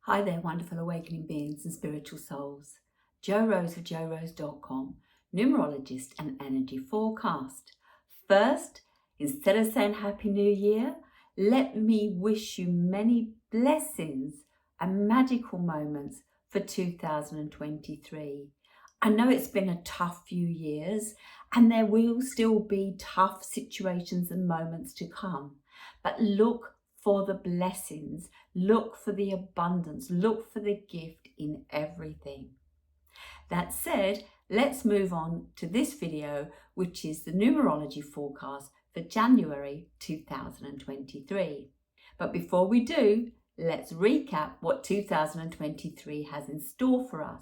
Hi there, wonderful awakening beings and spiritual souls. Jo Rose of JoRose.com, numerologist and energy forecast. First, instead of saying Happy New Year, let me wish you many blessings and magical moments for 2023. I know it's been a tough few years and there will still be tough situations and moments to come, but look for the blessings, look for the abundance, look for the gift in everything. That said, let's move on to this video, which is the numerology forecast for January 2023. But before we do, let's recap what 2023 has in store for us.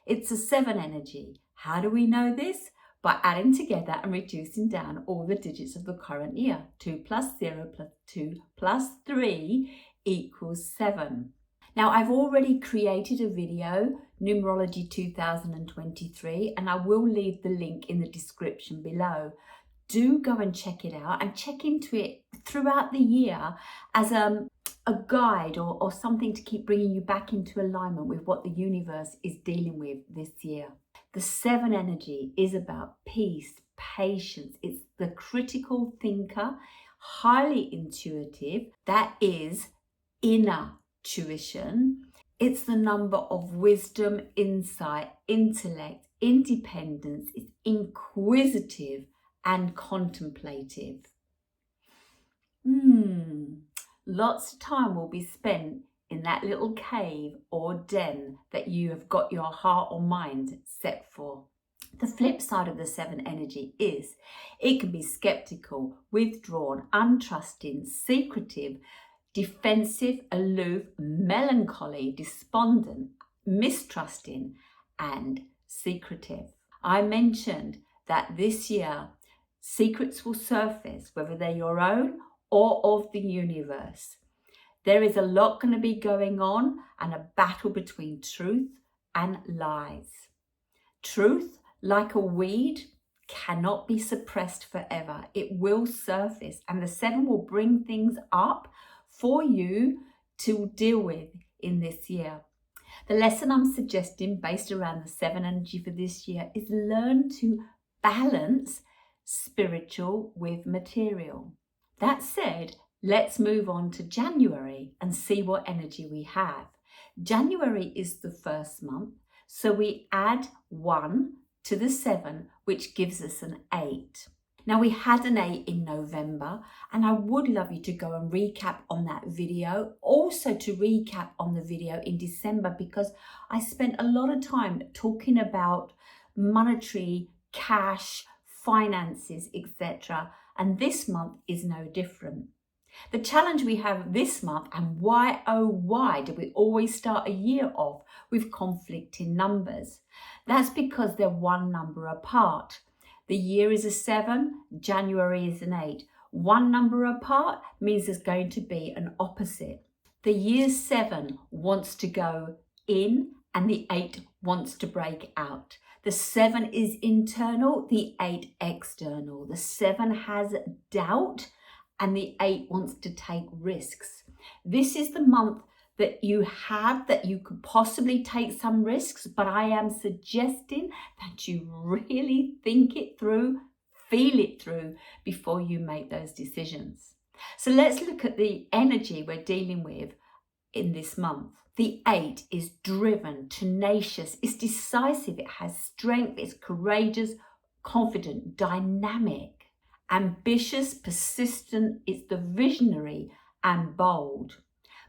It's a 7 energy. How do we know this? By adding together and reducing down all the digits of the current year. 2 plus 0 plus 2 plus 3 equals 7. Now, I've already created a video, Numerology 2023, and I will leave the link in the description below. Do go and check it out and check into it throughout the year as a guide or something to keep bringing you back into alignment with what the universe is dealing with this year. The 7 energy is about peace, patience. It's the critical thinker, highly intuitive, that is inner tuition. It's the number of wisdom, insight, intellect, independence. It's inquisitive and contemplative. Lots of time will be spent in that little cave or den that you have got your heart or mind set for. The flip side of the 7 energy is it can be skeptical, withdrawn, untrusting, secretive, defensive, aloof, melancholy, despondent, mistrusting, and secretive. I mentioned that this year secrets will surface, whether they're your own or of the universe. There is a lot going to be going on and a battle between truth and lies. Truth, like a weed, cannot be suppressed forever. It will surface, and the 7 will bring things up for you to deal with in this year. The lesson I'm suggesting based around the 7 energy for this year is learn to balance spiritual with material. That said, let's move on to January and see what energy we have. January is the first month, so we add 1 to the 7, which gives us an 8. Now, we had an 8 in November, and I would love you to go and recap on that video. Also to recap on the video in December, because I spent a lot of time talking about monetary, cash, finances, etc. And this month is no different. The challenge we have this month, and why, oh why, do we always start a year off with conflicting numbers? That's because they're one number apart. The year is a 7, January is an 8. One number apart means there's going to be an opposite. The year 7 wants to go in and the 8 wants to break out. The 7 is internal, the 8 external. The 7 has doubt and the 8 wants to take risks. This is the month that you have that you could possibly take some risks, but I am suggesting that you really think it through, feel it through before you make those decisions. So let's look at the energy we're dealing with in this month. The 8 is driven, tenacious, it's decisive, it has strength, it's courageous, confident, dynamic, ambitious, persistent, it's the visionary and bold.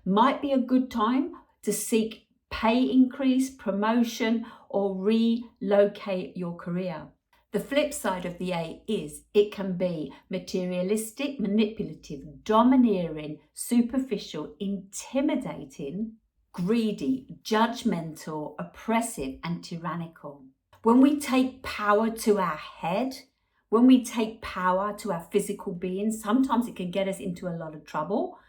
Might be a good time to seek pay increase, promotion, or relocate your career. The flip side of the 8 is it can be materialistic, manipulative, domineering, superficial, intimidating, greedy, judgmental, oppressive, and tyrannical. When we take power to our head, when we take power to our physical being, sometimes it can get us into a lot of trouble.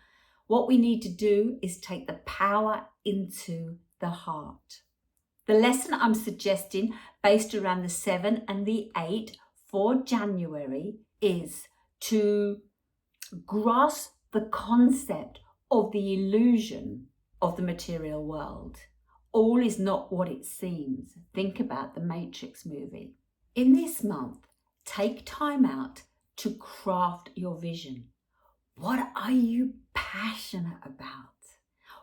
What we need to do is take the power into the heart. The lesson I'm suggesting based around the 7 and the 8 for January is to grasp the concept of the illusion of the material world. All is not what it seems. Think about the Matrix movie. In this month, take time out to craft your vision. What are you passionate about?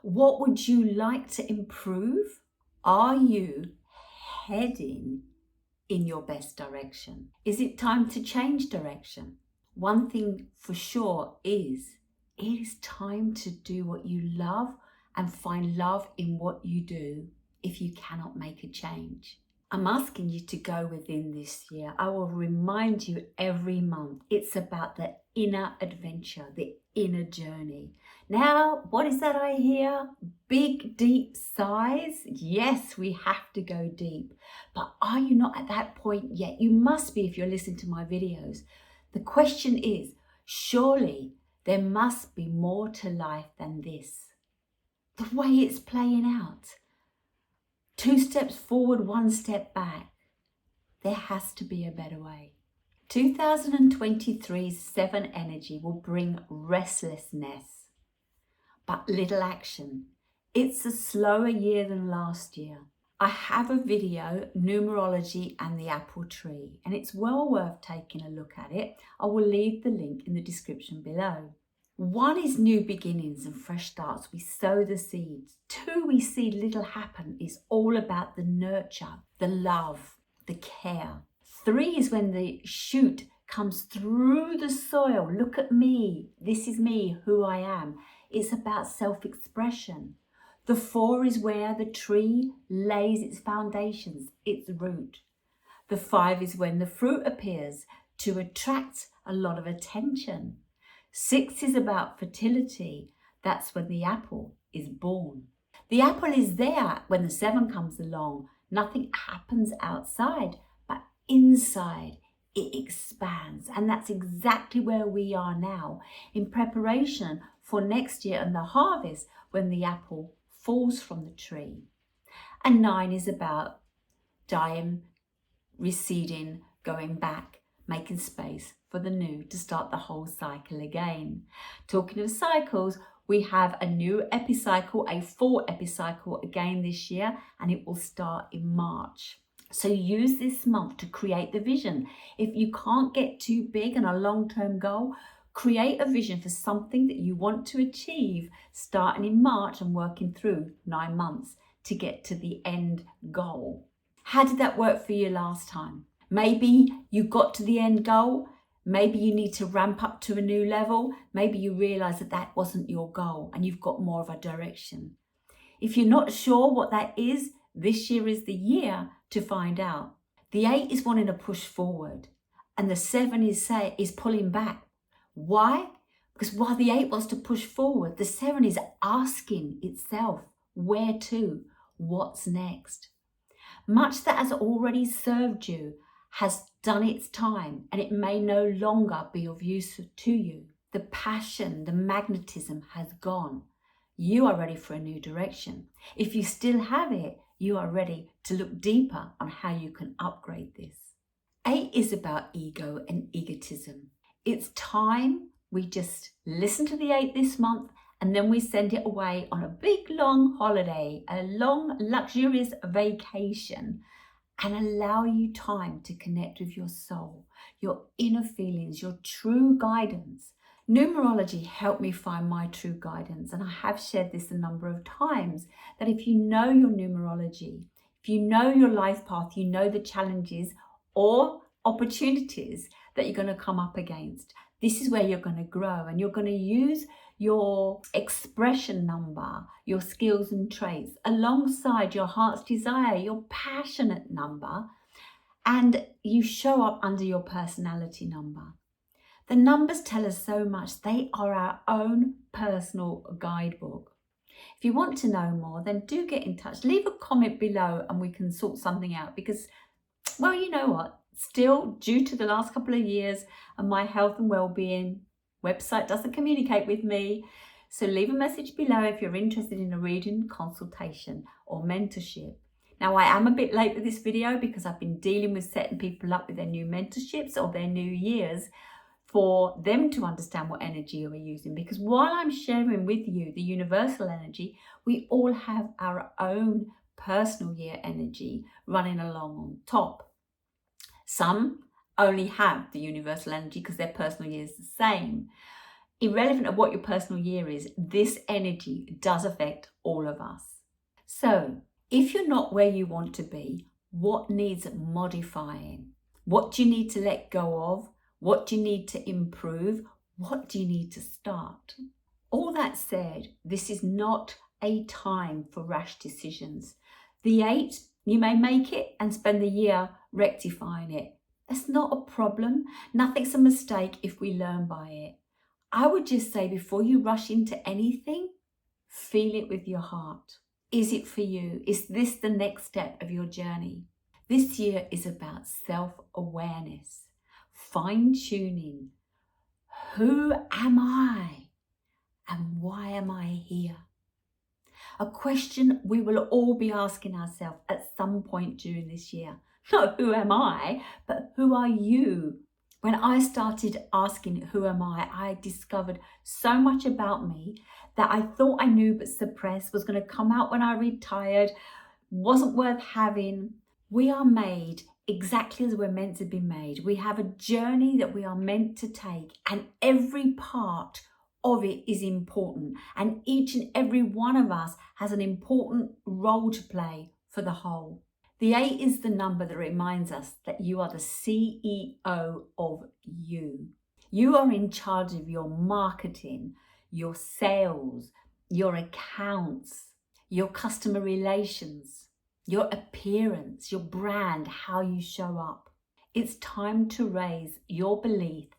What would you like to improve? Are you heading in your best direction? Is it time to change direction? One thing for sure is it is time to do what you love and find love in what you do if you cannot make a change. I'm asking you to go within this year. I will remind you every month. It's about the inner adventure, the inner journey. Now, what is that I hear? Big, deep sighs? Yes, we have to go deep. But are you not at that point yet? You must be if you're listening to my videos. The question is, surely there must be more to life than this. The way it's playing out. 2 steps forward, 1 step back. There has to be a better way. 2023's 7 energy will bring restlessness, but little action. It's a slower year than last year. I have a video, Numerology and the Apple Tree, and it's well worth taking a look at it. I will leave the link in the description below. 1 is new beginnings and fresh starts. We sow the seeds. 2, we see little happen. It's all about the nurture, the love, the care. 3 is when the shoot comes through the soil. Look at me. This is me, who I am. It's about self-expression. The 4 is where the tree lays its foundations, its root. The 5 is when the fruit appears to attract a lot of attention. 6 is about fertility. That's when the apple is born. The apple is there when the 7 comes along. Nothing happens outside, but inside it expands. And that's exactly where we are now, in preparation for next year and the harvest when the apple falls from the tree. And 9 is about dying, receding, going back, making space for the new to start the whole cycle again. Talking of cycles, we have a new epicycle, a full epicycle again this year, and it will start in March. So use this month to create the vision. If you can't get too big and a long-term goal, create a vision for something that you want to achieve starting in March and working through 9 months to get to the end goal. How did that work for you last time? Maybe you got to the end goal. Maybe you need to ramp up to a new level. Maybe you realize that that wasn't your goal and you've got more of a direction. If you're not sure what that is, this year is the year to find out. The 8 is wanting to push forward and the 7 is pulling back. Why? Because while the 8 wants to push forward, the 7 is asking itself, where to? What's next? Much that has already served you has done its time and it may no longer be of use to you. The passion, the magnetism has gone. You are ready for a new direction. If you still have it, you are ready to look deeper on how you can upgrade this. 8 is about ego and egotism. It's time we just listen to the 8 this month and then we send it away on a big long holiday, a long luxurious vacation, and allow you time to connect with your soul, your inner feelings, your true guidance. Numerology helped me find my true guidance, and I have shared this a number of times, that if you know your numerology, if you know your life path, you know the challenges or opportunities that you're going to come up against. This is where you're going to grow, and you're going to use your expression number, your skills and traits, alongside your heart's desire, your passionate number, and you show up under your personality number. The numbers tell us so much. They are our own personal guidebook. If you want to know more, then do get in touch. Leave a comment below and we can sort something out, because, well, you know what? Still, due to the last couple of years and my health and well-being, website doesn't communicate with me. So leave a message below if you're interested in a reading, consultation or mentorship. Now, I am a bit late with this video because I've been dealing with setting people up with their new mentorships or their new years for them to understand what energy we're using. Because while I'm sharing with you the universal energy, we all have our own personal year energy running along on top. Some only have the universal energy because their personal year is the same. Irrelevant of what your personal year is, this energy does affect all of us. So if you're not where you want to be, what needs modifying? What do you need to let go of? What do you need to improve? What do you need to start? All that said, this is not a time for rash decisions. The 8, you may make it and spend the year rectifying it. That's not a problem. Nothing's a mistake if we learn by it. I would just say, before you rush into anything, feel it with your heart. Is it for you? Is this the next step of your journey? This year is about self-awareness, fine-tuning. Who am I? And why am I here? A question we will all be asking ourselves at some point during this year. Not who am I, but who are you? When I started asking who am I discovered so much about me that I thought I knew but suppressed, was going to come out when I retired, wasn't worth having. We are made exactly as we're meant to be made. We have a journey that we are meant to take, and every part of it is important, and each and every one of us has an important role to play for the whole. The 8 is the number that reminds us that you are the CEO of you. You are in charge of your marketing, your sales, your accounts, your customer relations, your appearance, your brand, how you show up. It's time to raise your belief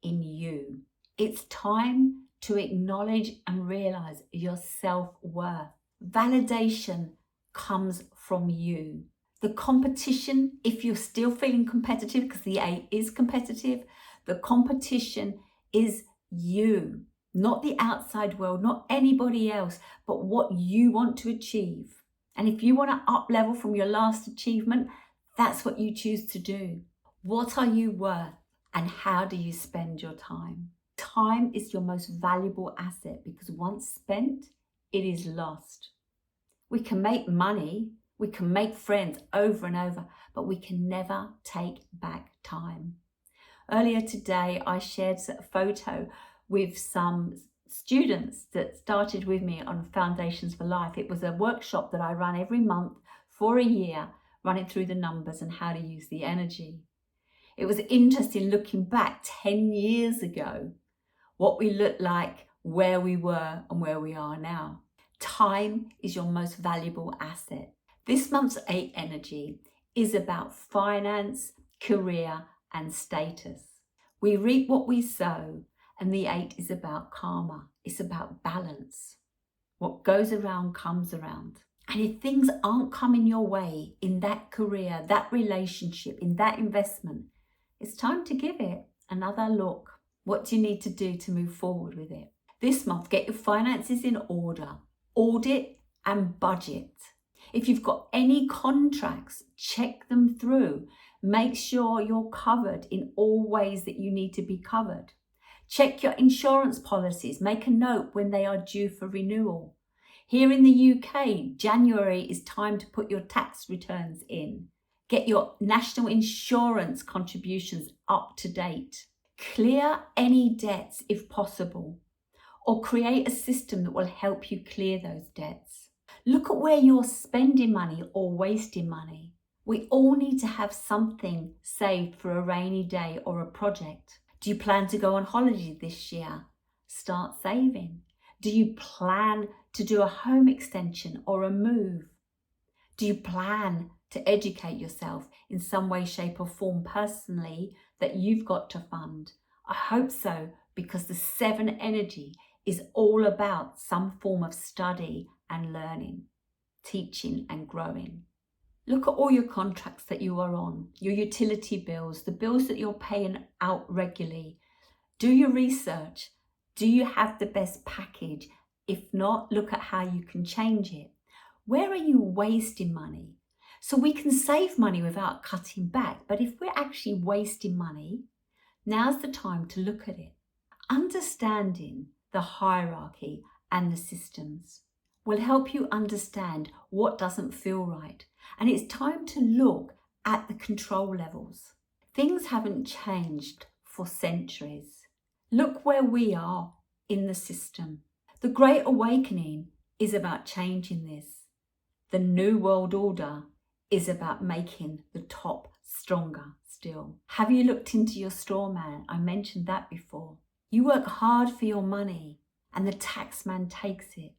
in you. It's time to acknowledge and realize your self-worth. Validation comes from you. The competition, if you're still feeling competitive, because the 8 is competitive, the competition is you, not the outside world, not anybody else, but what you want to achieve. And if you want to up level from your last achievement, that's what you choose to do. What are you worth, and how do you spend your time? Time is your most valuable asset, because once spent, it is lost. We can make money, we can make friends over and over, but we can never take back time. Earlier today, I shared a photo with some students that started with me on Foundations for Life. It was a workshop that I run every month for a year, running through the numbers and how to use the energy. It was interesting looking back 10 years ago, what we looked like, where we were and where we are now. Time is your most valuable asset. This month's 8 energy is about finance, career and status. We reap what we sow, and the 8 is about karma. It's about balance. What goes around comes around. And if things aren't coming your way in that career, that relationship, in that investment, it's time to give it another look. What do you need to do to move forward with it? This month, get your finances in order. Audit and budget. If you've got any contracts, check them through. Make sure you're covered in all ways that you need to be covered. Check your insurance policies. Make a note when they are due for renewal. Here in the UK, January is time to put your tax returns in. Get your national insurance contributions up to date. Clear any debts if possible, or create a system that will help you clear those debts. Look at where you're spending money or wasting money. We all need to have something saved for a rainy day or a project. Do you plan to go on holiday this year? Start saving. Do you plan to do a home extension or a move? Do you plan to educate yourself in some way, shape or form personally that you've got to fund? I hope so, because the 7 energy is all about some form of study and learning, teaching and growing. Look at all your contracts that you are on, your utility bills, the bills that you're paying out regularly. Do your research. Do you have the best package? If not, look at how you can change it. Where are you wasting money? So we can save money without cutting back, but if we're actually wasting money, Now's the time to look at it. Understanding the hierarchy and the systems will help you understand what doesn't feel right. And it's time to look at the control levels. Things haven't changed for centuries. Look where we are in the system. The Great Awakening is about changing this. The New World Order is about making the top stronger still. Have you looked into your straw man? I mentioned that before. You work hard for your money and the taxman takes it.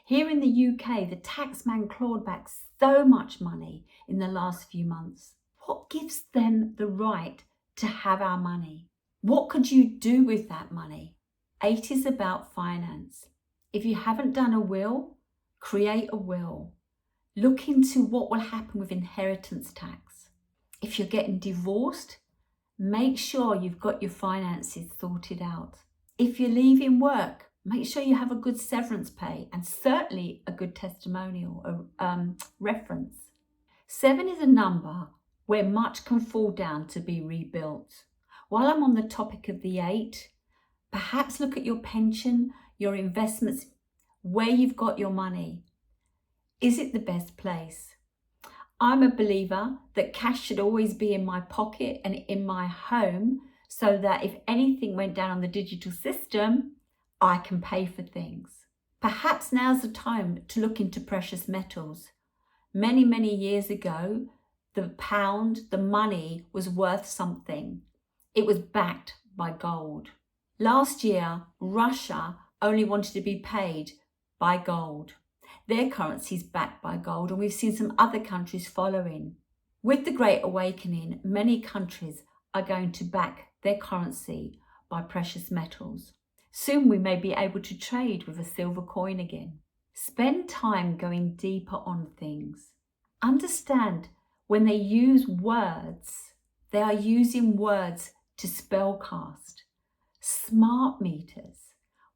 Here in the UK, the taxman clawed back so much money in the last few months. What gives them the right to have our money? What could you do with that money? 8 is about finance. If you haven't done a will, create a will. Look into what will happen with inheritance tax. If you're getting divorced, make sure you've got your finances sorted out. If you're leaving work, make sure you have a good severance pay and certainly a good testimonial, reference. 7 is a number where much can fall down to be rebuilt. While I'm on the topic of the 8, perhaps look at your pension, your investments, where you've got your money. Is it the best place? I'm a believer that cash should always be in my pocket and in my home so that if anything went down on the digital system, I can pay for things. Perhaps now's the time to look into precious metals. Many, many years ago, the pound, the money was worth something. It was backed by gold. Last year, Russia only wanted to be paid by gold. Their currency is backed by gold, and we've seen some other countries following. With the Great Awakening, many countries are going to back their currency by precious metals. Soon we may be able to trade with a silver coin again. Spend time going deeper on things. Understand when they use words, they are using words to spellcast. Smart meters.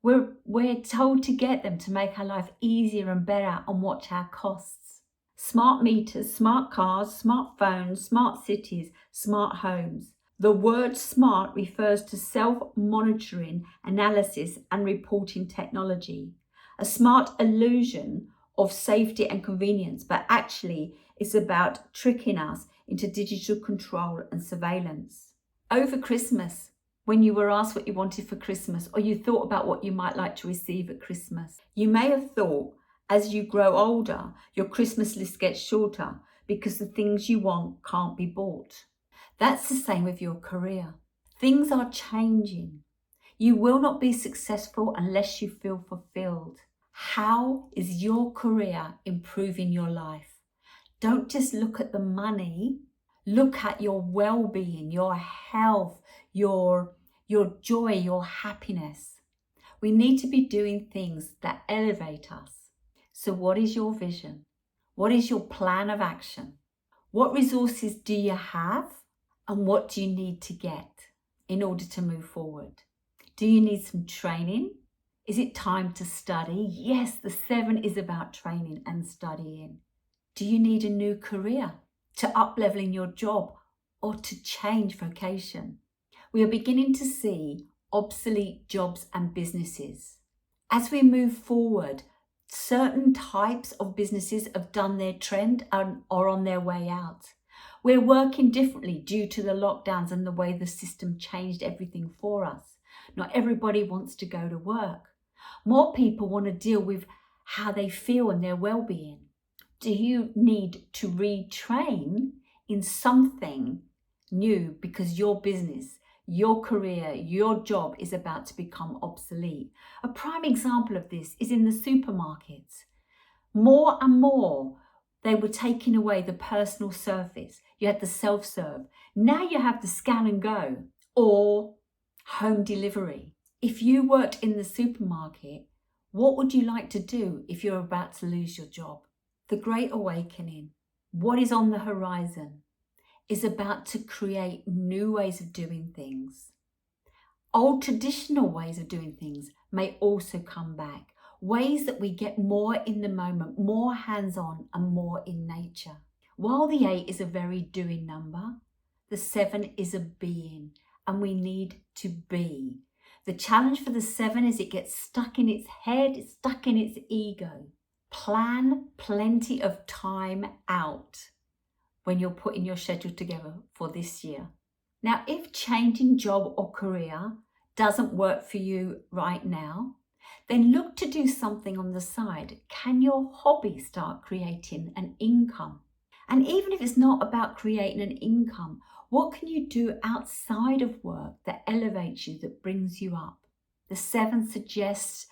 We're told to get them to make our life easier and better and watch our costs. Smart meters, smart cars, smart phones, smart cities, smart homes. The word smart refers to self-monitoring, analysis and reporting technology. A smart illusion of safety and convenience, but actually it's about tricking us into digital control and surveillance. Over Christmas, when you were asked what you wanted for Christmas, or you thought about what you might like to receive at Christmas, you may have thought as you grow older, your Christmas list gets shorter because the things you want can't be bought. That's the same with your career. Things are changing. You will not be successful unless you feel fulfilled. How is your career improving your life? Don't just look at the money. Look at your well-being, your health, your joy, your happiness. We need to be doing things that elevate us. So what is your vision? What is your plan of action? What resources do you have? And what do you need to get in order to move forward? Do you need some training? Is it time to study? Yes, the 7 is about training and studying. Do you need a new career? To up-level in your job or to change vocation? We are beginning to see obsolete jobs and businesses. As we move forward, certain types of businesses have done their trend and are on their way out. We're working differently due to the lockdowns and the way the system changed everything for us. Not everybody wants to go to work. More people want to deal with how they feel and their well-being. Do you need to retrain in something new because your business, your career, your job is about to become obsolete? A prime example of this is in the supermarkets. More and more, they were taking away the personal service. You had the self-serve. Now you have the scan and go or home delivery. If you worked in the supermarket, what would you like to do if you're about to lose your job? The Great Awakening, what is on the horizon, is about to create new ways of doing things. Old traditional ways of doing things may also come back. Ways that we get more in the moment, more hands-on and more in nature. While the 8 is a very doing number, the 7 is a being. and we need to be. The challenge for the 7 is it gets stuck in its head, it's stuck in its ego. Plan plenty of time out when you're putting your schedule together for this year. Now, if changing job or career doesn't work for you right now, then look to do something on the side. Can your hobby start creating an income? And even if it's not about creating an income, what can you do outside of work that elevates you, that brings you up? The 7 suggests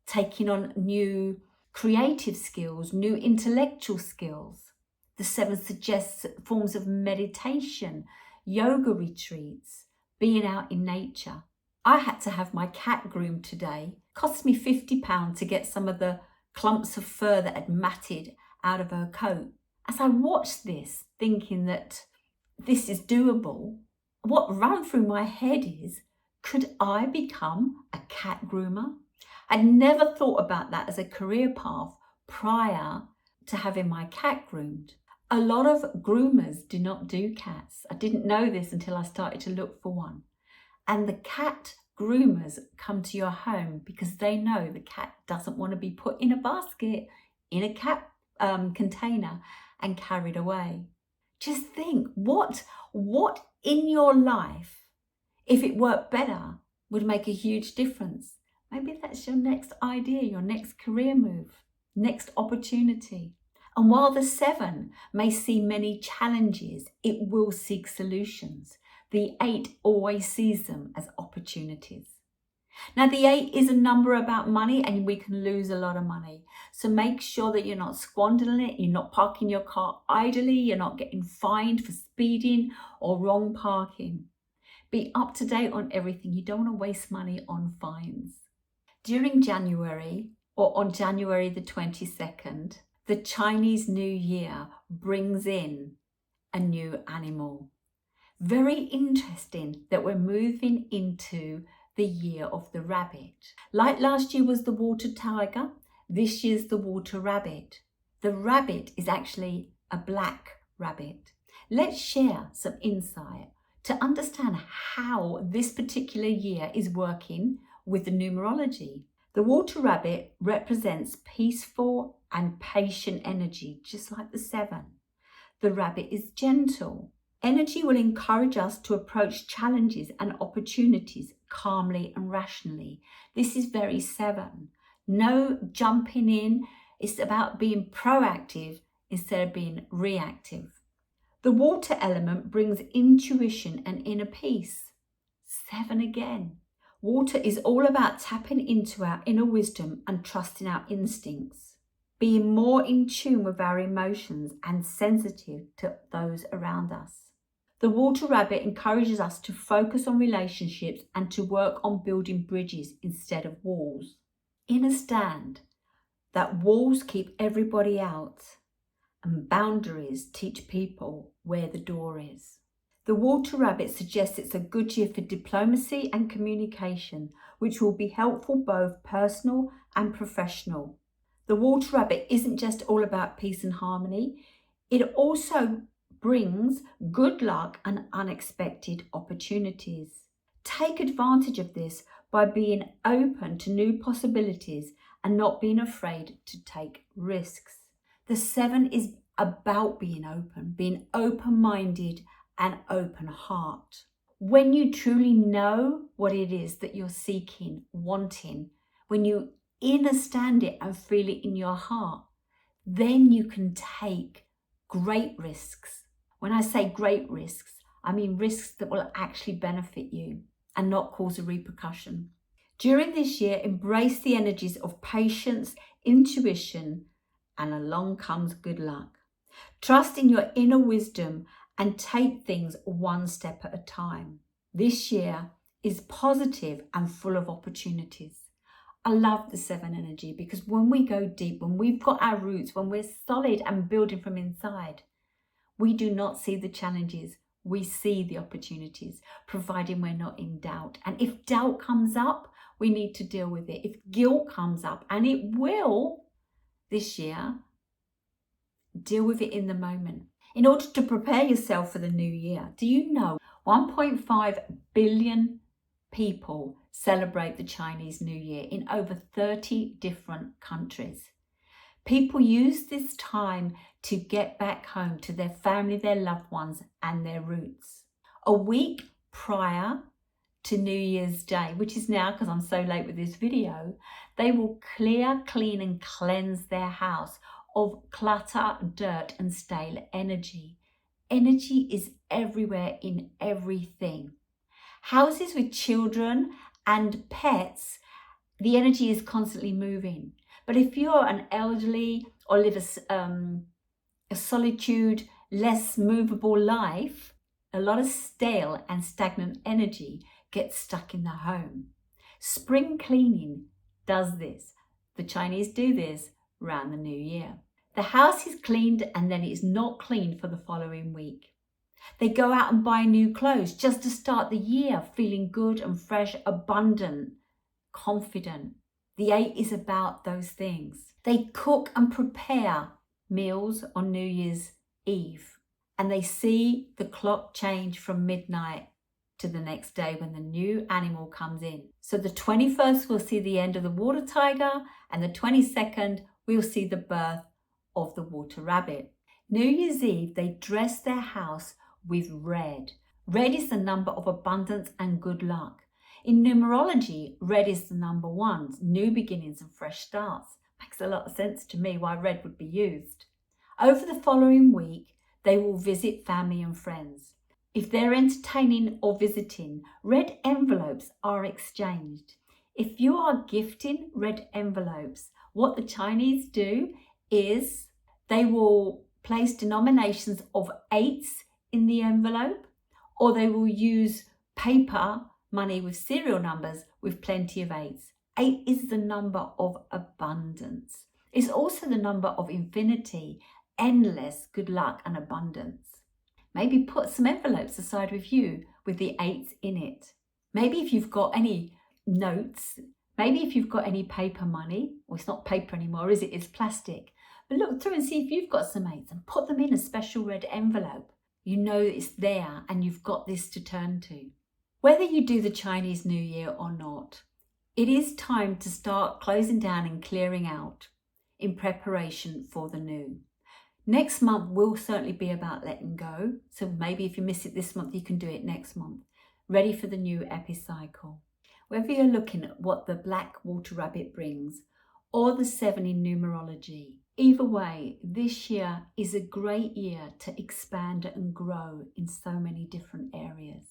taking on new creative skills, new intellectual skills. The 7 suggests forms of meditation, yoga retreats, being out in nature. I had to have my cat groomed today. Cost me £50 to get some of the clumps of fur that had matted out of her coat. As I watched this, thinking that this is doable, what ran through my head is, could I become a cat groomer? I'd never thought about that as a career path prior to having my cat groomed. A lot of groomers do not do cats. I didn't know this until I started to look for one. And the cat groomers come to your home because they know the cat doesn't want to be put in a basket, in a cat container and carried away. Just think, what in your life, if it worked better, would make a huge difference? Maybe that's your next idea, your next career move, next opportunity. And while the 7 may see many challenges, it will seek solutions. The 8 always sees them as opportunities. Now, the 8 is a number about money, and we can lose a lot of money. So make sure that you're not squandering it, you're not parking your car idly, you're not getting fined for speeding or wrong parking. Be up to date on everything. You don't want to waste money on fines. During January, or on January the 22nd, the Chinese New Year brings in a new animal. Very interesting that we're moving into the year of the rabbit. Like last year was the water tiger, this year's the water rabbit. The rabbit is actually a black rabbit. Let's share some insight to understand how this particular year is working with the numerology. The water rabbit represents peaceful and patient energy, just like the 7. The rabbit is gentle. Energy will encourage us to approach challenges and opportunities calmly and rationally. This is very 7. No jumping in. It's about being proactive instead of being reactive. The water element brings intuition and inner peace. 7 again. Water is all about tapping into our inner wisdom and trusting our instincts, being more in tune with our emotions and sensitive to those around us. The water rabbit encourages us to focus on relationships and to work on building bridges instead of walls. Understand that walls keep everybody out and boundaries teach people where the door is. The water rabbit suggests it's a good year for diplomacy and communication, which will be helpful both personal and professional. The water rabbit isn't just all about peace and harmony. It also brings good luck and unexpected opportunities. Take advantage of this by being open to new possibilities and not being afraid to take risks. The 7 is about being open-minded and open heart. When you truly know what it is that you're seeking, wanting, when you understand it and feel it in your heart, then you can take great risks. When I say great risks, I mean risks that will actually benefit you and not cause a repercussion. During this year, embrace the energies of patience, intuition, and along comes good luck. Trust in your inner wisdom and take things one step at a time. This year is positive and full of opportunities. I love the 7 energy because when we go deep, when we've got our roots, when we're solid and building from inside, we do not see the challenges. We see the opportunities, providing we're not in doubt. And if doubt comes up, we need to deal with it. If guilt comes up, and it will this year, deal with it in the moment. In order to prepare yourself for the new year, do you know 1.5 billion people celebrate the Chinese New Year in over 30 different countries? People use this time to get back home to their family, their loved ones, and their roots. A week prior to New Year's Day, which is now because I'm so late with this video, they will clear, clean, and cleanse their house of clutter, dirt, and stale energy. Energy is everywhere in everything. Houses with children and pets, the energy is constantly moving. But if you're an elderly or live a solitude, less movable life, a lot of stale and stagnant energy gets stuck in the home. Spring cleaning does this. The Chinese do this around the new year. The house is cleaned and then it's not cleaned for the following week. They go out and buy new clothes just to start the year feeling good and fresh, abundant, confident. The 8 is about those things. They cook and prepare meals on New Year's Eve, and they see the clock change from midnight to the next day when the new animal comes in. So the 21st will see the end of the water tiger, and the 22nd we'll see the birth of the water rabbit. New Year's Eve, they dress their house with red. Red is the number of abundance and good luck. In numerology, red is the number 1, new beginnings and fresh starts. Makes a lot of sense to me why red would be used. Over the following week, they will visit family and friends. If they're entertaining or visiting, red envelopes are exchanged. If you are gifting red envelopes, what the Chinese do is they will place denominations of 8s in the envelope, or they will use paper money with serial numbers with plenty of 8s. 8 is the number of abundance. It's also the number of infinity, endless good luck and abundance. Maybe put some envelopes aside with you with the 8s in it. Maybe if you've got any notes, maybe if you've got any paper money, well, it's not paper anymore, is it? It's plastic. But look through and see if you've got some 8s and put them in a special red envelope. You know it's there and you've got this to turn to. Whether you do the Chinese New Year or not, it is time to start closing down and clearing out in preparation for the new. Next month will certainly be about letting go. So maybe if you miss it this month, you can do it next month. Ready for the new epicycle. Whether you're looking at what the black water rabbit brings or the 7 in numerology, either way, this year is a great year to expand and grow in so many different areas.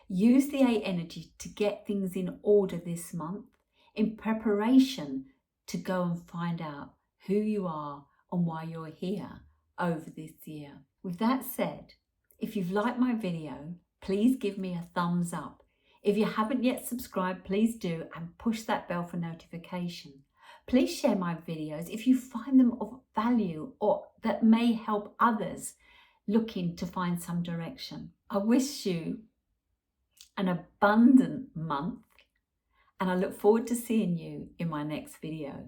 Use the 8 energy to get things in order this month in preparation to go and find out who you are and why you're here over this year. With that said, if you've liked my video, please give me a thumbs up. If you haven't yet subscribed, please do, and push that bell for notification. Please share my videos if you find them of value or that may help others looking to find some direction. I wish you an abundant month, and I look forward to seeing you in my next video.